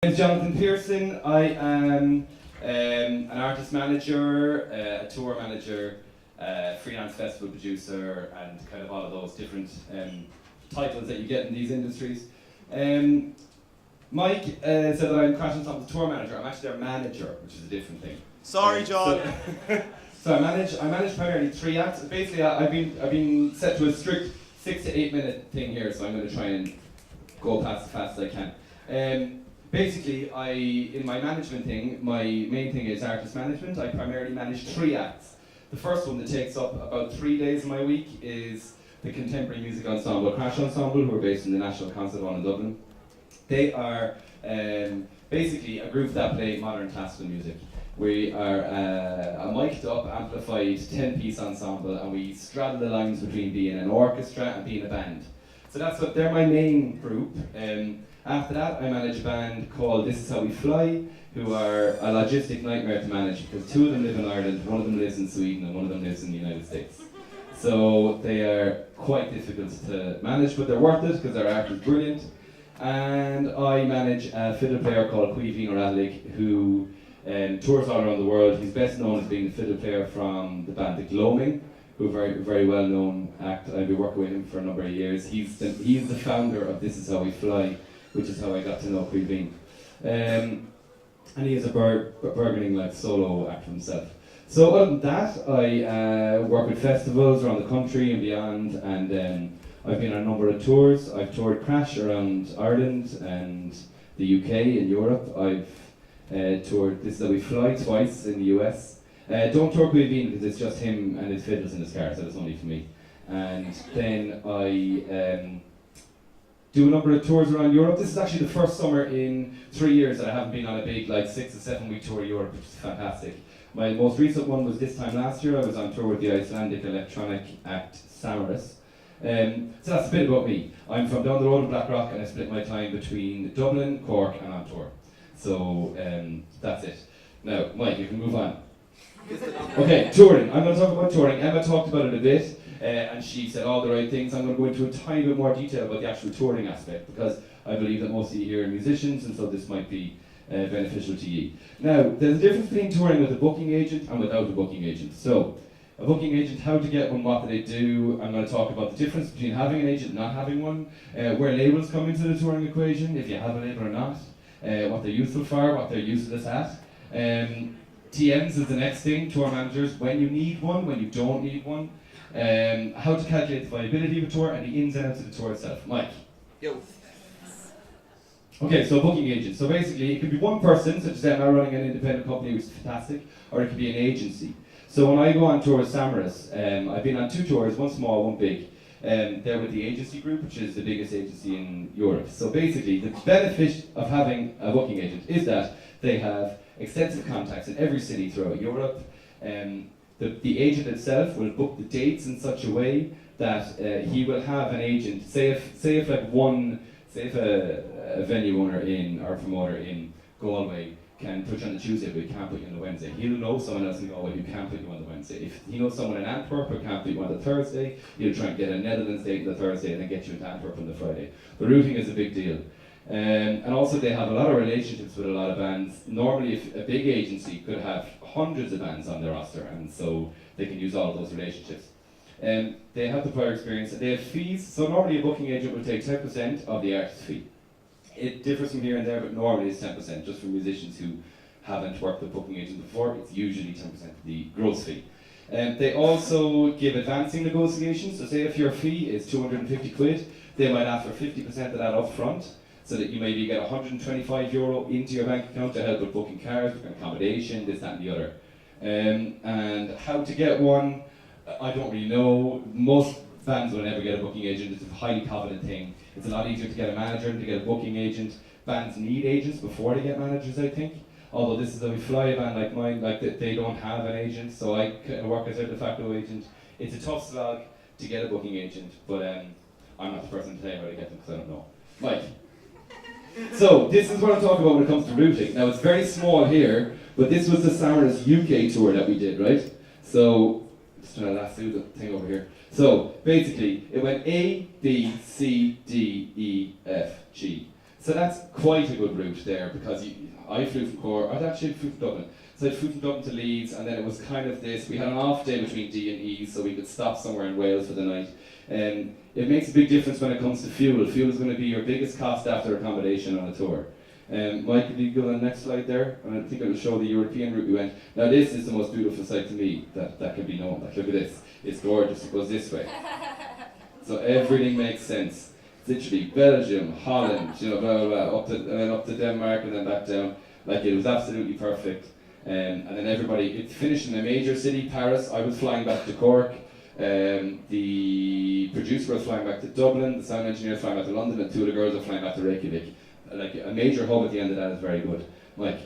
My name is Jonathan Pearson. I am an artist manager, a tour manager, freelance festival producer, and kind of all of those different titles that you get in these industries. Mike said that I'm Crash Ensemble's tour manager. I'm actually their manager, which is a different thing. Sorry, John. So I manage primarily 3 acts. Basically, I've been set to a strict 6 to 8 minute thing here, so I'm going to try and go past as fast as I can. Basically, in my management thing, my main thing is artist management. I primarily manage 3 acts. The first one that takes up about 3 days of my week is the contemporary music ensemble Crash Ensemble, who are based in the National Concert Hall in Dublin. They are basically a group that play modern classical music. We are a mic'd up, amplified 10-piece ensemble, and we straddle the lines between being an orchestra and being a band. So they're my main group. After that, I manage a band called This Is How We Fly, who are a logistic nightmare to manage because 2 of them live in Ireland, 1 of them lives in Sweden, and 1 of them lives in the United States. So they are quite difficult to manage, but they're worth it because their art is brilliant. And I manage a fiddle player called Caoimhín Radlig, who tours all around the world. He's best known as being the fiddle player from the band The Gloaming, who are a very well-known act. I've been working with him for a number of years. He's the founder of This Is How We Fly, which is how I got to know Caoimhín. And he is a burgeoning solo act himself. So other than that, I work with festivals around the country and beyond, and I've been on a number of tours. I've toured Crash around Ireland and the UK and Europe. I've toured This Is How We Fly twice in the US. Don't tour Caoimhín because it's just him and his fiddles in his car, so it's only for me. And then I do a number of tours around Europe. This is actually the first summer in 3 years that I haven't been on a big 6 or 7 week tour of Europe, which is fantastic. My most recent one was this time last year. I was on tour with the Icelandic electronic act Samaras. So that's a bit about me. I'm from down the road in Blackrock, and I split my time between Dublin, Cork and on tour. So that's it. Now, Mike, you can move on. Okay, touring. I'm going to talk about touring. Emma talked about it a bit. And she said all the right things. I'm going to go into a tiny bit more detail about the actual touring aspect because I believe that most of you here are musicians, and so this might be beneficial to you. Now, there's a difference between touring with a booking agent and without a booking agent. So, a booking agent, how to get one, what do they do? I'm going to talk about the difference between having an agent and not having one, where labels come into the touring equation, if you have a label or not, what they're useful for, what they're useless at. TMs is the next thing, tour managers, when you need one, when you don't need one. How to calculate the viability of a tour and the ins and outs of the tour itself. Mike. Yo. Okay, so booking agent. So basically, it could be one person, such as Emma running an independent company, which is fantastic, or it could be an agency. So when I go on tour with Samaras, I've been on 2 tours, one small, one big. They're with the agency group, which is the biggest agency in Europe. So basically, the benefit of having a booking agent is that they have extensive contacts in every city throughout Europe. The agent itself will book the dates in such a way that he will have an agent. Say if a venue owner or promoter in Galway can put you on the Tuesday but he can't put you on the Wednesday, he'll know someone else in Galway who can put you on the Wednesday. If he knows someone in Antwerp who can't put you on the Thursday, he'll try and get a Netherlands date on the Thursday and then get you into Antwerp on the Friday. The routing is a big deal. And also they have a lot of relationships with a lot of bands. Normally if a big agency could have hundreds of bands on their roster, and so they can use all of those relationships. They have the prior experience, they have fees, so normally a booking agent will take 10% of the artist's fee. It differs from here and there, but normally it's 10%, just for musicians who haven't worked with booking agents before, it's usually 10% of the gross fee. They also give advancing negotiations, so say if your fee is 250 quid, they might ask for 50% of that up front, so that you maybe get €125 into your bank account to help with booking cars, accommodation, this, that and the other. And how to get one, I don't really know. Most bands will never get a booking agent. It's a highly coveted thing. It's a lot easier to get a manager than to get a booking agent. Bands need agents before they get managers, I think. Although This Is How We Fly, a band like mine, they don't have an agent, so I work as a de facto agent. It's a tough slog to get a booking agent, but I'm not the person to tell you how to get them because I don't know. Mike. So, this is what I'm talking about when it comes to routing. Now, it's very small here, but this was the Samaras UK tour that we did, right? So, just trying to lasso the thing over here. So, basically, it went A, B, C, D, E, F, G. So that's quite a good route there, because I flew from Cork, I'd actually flew from Dublin. So I flew from Dublin to Leeds, and then it was kind of this, we had an off day between D and E, so we could stop somewhere in Wales for the night. It makes a big difference when it comes to fuel. Fuel is going to be your biggest cost after accommodation on a tour. Mike, could you go on the next slide there? And I think it will show the European route we went. Now this is the most beautiful sight to me that can be known. Like, look at this. It's gorgeous. It goes this way. So everything makes sense. It's literally Belgium, Holland, you know, blah, blah, blah, and then up to Denmark and then back down. Like, it was absolutely perfect. And then everybody, it finished in a major city, Paris. I was flying back to Cork. The producer was flying back to Dublin, the sound engineer was flying back to London, and two of the girls were flying back to Reykjavik. Like, a major hub at the end of that is very good. Mike.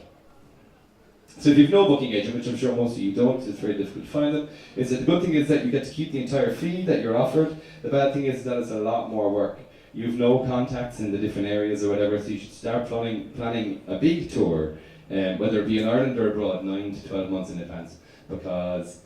So if you've no booking agent, which I'm sure most of you don't, it's very difficult to find them, is that the good thing is that you get to keep the entire fee that you're offered. The bad thing is that it's a lot more work. You've no contacts in the different areas or whatever, so you should start planning a big tour, whether it be in Ireland or abroad, 9 to 12 months in advance, because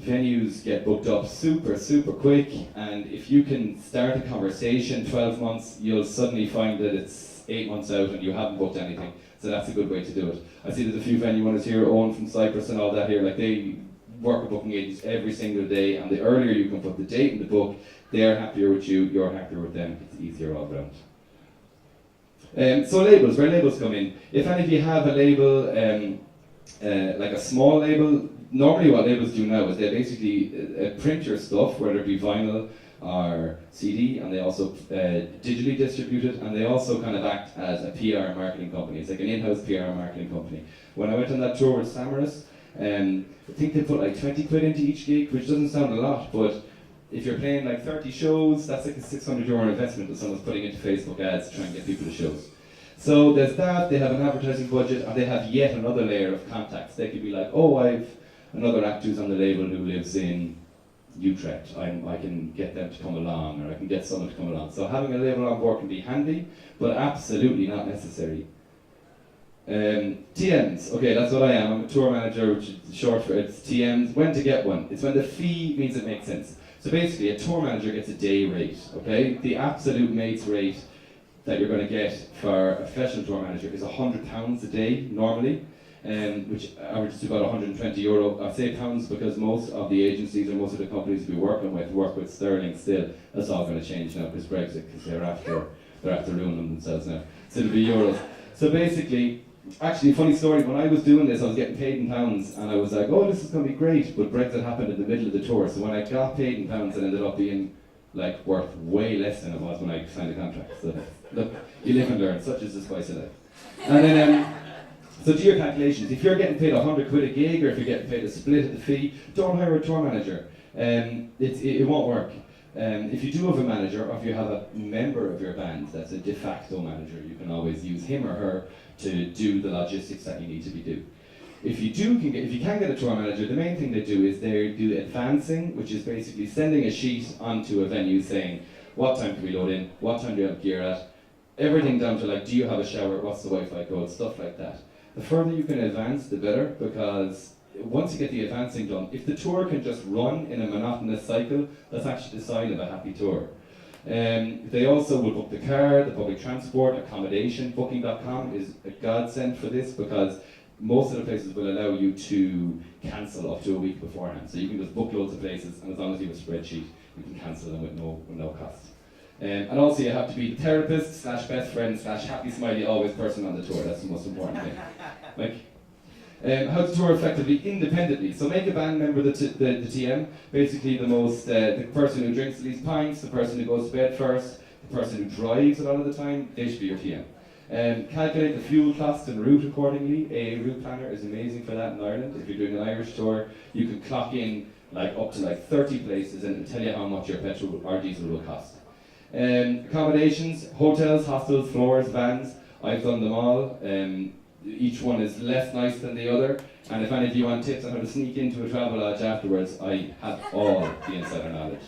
venues get booked up super, super quick, and if you can start a conversation 12 months, you'll suddenly find that it's 8 months out and you haven't booked anything. So that's a good way to do it. I see there's a few venue owners here, Owen from Cyprus and all that here, like they work with booking agents every single day, and the earlier you can put the date in the book, they're happier with you, you're happier with them, it's easier all around. So labels, where labels come in. If any of you have a label, like a small label, normally what labels do now is they basically print your stuff, whether it be vinyl or CD, and they also digitally distribute it, and they also kind of act as a PR marketing company. It's like an in-house PR marketing company. When I went on that tour with Samaras, I think they put like 20 quid into each gig, which doesn't sound a lot, but if you're playing like 30 shows, that's like a €600 investment that someone's putting into Facebook ads to try and get people to shows. So there's that, they have an advertising budget, and they have yet another layer of contacts. They could be like, oh, I've another act who's on the label who lives in Utrecht, I can get them to come along, or I can get someone to come along. So having a label on board can be handy, but absolutely not necessary. TMs, okay, that's what I am. I'm a tour manager, which is short for it's TMs. When to get one? It's when the fee means it makes sense. So basically, a tour manager gets a day rate, okay? The absolute mates rate that you're going to get for a professional tour manager is £100 a day, normally. Which averages to about €120. I say pounds because most of the agencies or most of the companies we work with sterling still. That's all going to change now because Brexit, because they're after ruining themselves now. So it'll be euros. So basically, actually, funny story, when I was doing this, I was getting paid in pounds, and I was like, oh, this is going to be great, but Brexit happened in the middle of the tour, so when I got paid in pounds, it ended up being like worth way less than it was when I signed the contract. So look, you live and learn, such is the spice of life. And then, so do your calculations. If you're getting paid 100 quid a gig, or if you're getting paid a split of the fee, don't hire a tour manager. It won't work. If you do have a manager, or if you have a member of your band that's a de facto manager, you can always use him or her to do the logistics that you need to be do. If you can get a tour manager, the main thing they do is they do advancing, which is basically sending a sheet onto a venue saying, what time can we load in, what time do you have gear at, everything down to like, do you have a shower, what's the Wi-Fi code, stuff like that. The further you can advance, the better, because once you get the advancing done, if the tour can just run in a monotonous cycle, that's actually the sign of a happy tour. They also will book the car, the public transport, accommodation. Booking.com is a godsend for this because most of the places will allow you to cancel up to a week beforehand. So you can just book loads of places, and as long as you have a spreadsheet, you can cancel them with no cost. And also you have to be the therapist / best friend / happy smiley always person on the tour. That's the most important thing. Like, how to tour effectively independently. So make a band member the TM. Basically the person who drinks the least pints, the person who goes to bed first, the person who drives a lot of the time, they should be your TM. Calculate the fuel cost and route accordingly. A route planner is amazing for that in Ireland. If you're doing an Irish tour, you can clock in like up to like 30 places and it'll tell you how much your petrol or diesel will cost. Accommodations, hotels, hostels, floors, vans. I've done them all. Each one is less nice than the other, and if any of you want tips on how to sneak into a travel lodge afterwards, I have all the insider knowledge.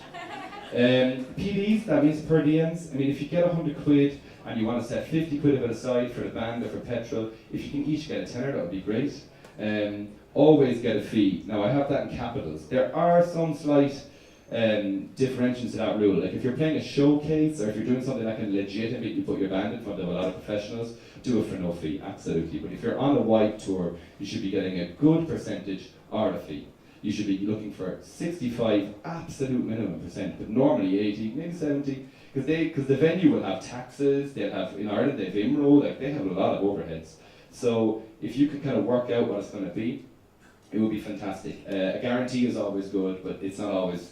PDs, that means per diems. I mean, if you get 100 quid and you want to set 50 quid of it aside for the band or for petrol, if you can each get a tenner, that would be great. Always get a fee. Now, I have that in capitals. There are some slight differentials to that rule. Like if you're playing a showcase or if you're doing something that can legitimately put your band in front of a lot of professionals, do it for no fee, absolutely. But if you're on a wide tour, you should be getting a good percentage or a fee. You should be looking for 65 absolute minimum percent, but normally 80, maybe 70, because the venue will have taxes, they'll have, in Ireland they have IMRO, like they have a lot of overheads. So if you can kind of work out what it's going to be, it would be fantastic. A guarantee is always good, but it's not always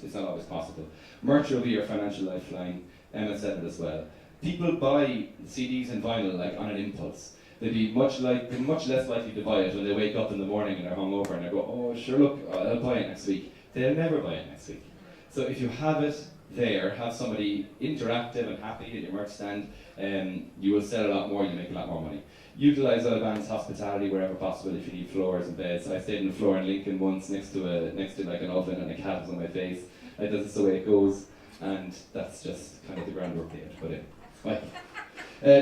possible. Merch will be your financial lifeline. Emma said it as well. People buy CDs and vinyl like on an impulse. They'd be much less likely to buy it when they wake up in the morning and they're hungover and they go, oh sure, look, I'll buy it next week. They'll never buy it next week. So if you have it there, have somebody interactive and happy at your merch stand, you will sell a lot more, you make a lot more money. Utilise other bands' hospitality wherever possible if you need floors and beds. I stayed on the floor in Lincoln once next to like an oven and a cat was on my face. That's just the way it goes, and that's just kind of the groundwork they have to put in. Right.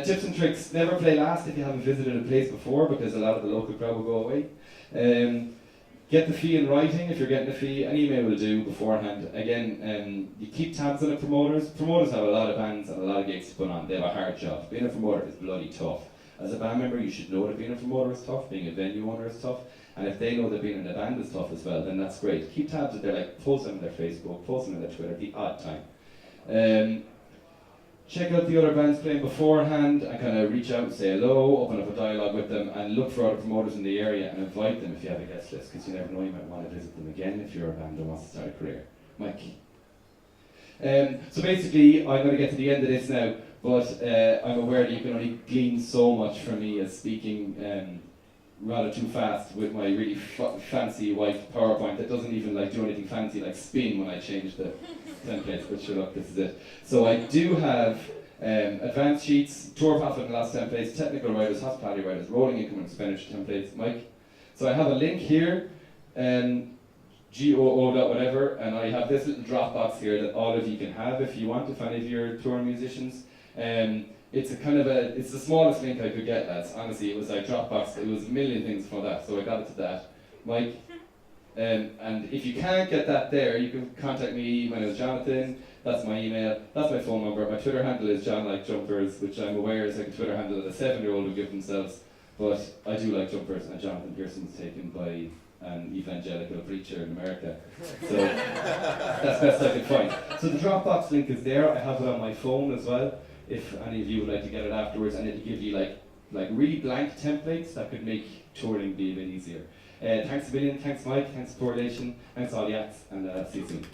Tips and tricks: never play last if you haven't visited a place before, because a lot of the local crowd will go away. Get the fee in writing if you're getting a fee. An email will do beforehand. Again, you keep tabs on the promoters. Promoters have a lot of bands and a lot of gigs to put on. They have a hard job. Being a promoter is bloody tough. As a band member, you should know that being a promoter is tough, being a venue owner is tough, and if they know that being in a band is tough as well, then that's great. Keep tabs that they're like, post them on their Facebook, post them on their Twitter at the odd time. Check out the other bands playing beforehand and kind of reach out and say hello, open up a dialogue with them, and look for other promoters in the area and invite them if you have a guest list, because you never know, you might want to visit them again if you're a band that wants to start a career. Mike. So basically, I'm going to get to the end of this now, but I'm aware that you can only glean so much from me as speaking rather too fast with my really fancy white PowerPoint that doesn't even like do anything fancy like spin when I change the templates, but sure, look, this is it. So I do have advanced sheets, tour profit and loss templates, technical writers, hospitality writers, rolling income and expenditure templates, Mike. So I have a link here, GOO whatever, and I have this little Dropbox here that all of you can have if you want, if any of your touring musicians. It's it's the smallest link I could get, lads. Honestly, it was like Dropbox, it was a million things for that, so I got it to that. Mike, and if you can't get that there, you can contact me. My name is Jonathan, that's my email, that's my phone number. My Twitter handle is JohnLikeJumpers, which I'm aware is like a Twitter handle that a 7-year-old would give themselves, but I do like jumpers, and Jonathan Pearson was taken by an evangelical preacher in America. So that's best I could find. So the Dropbox link is there. I have it on my phone as well, if any of you would like to get it afterwards, and it'll give you like really blank templates that could make touring be a bit easier. Thanks a million, thanks Mike, thanks Correlation, thanks all the acts, and see you soon.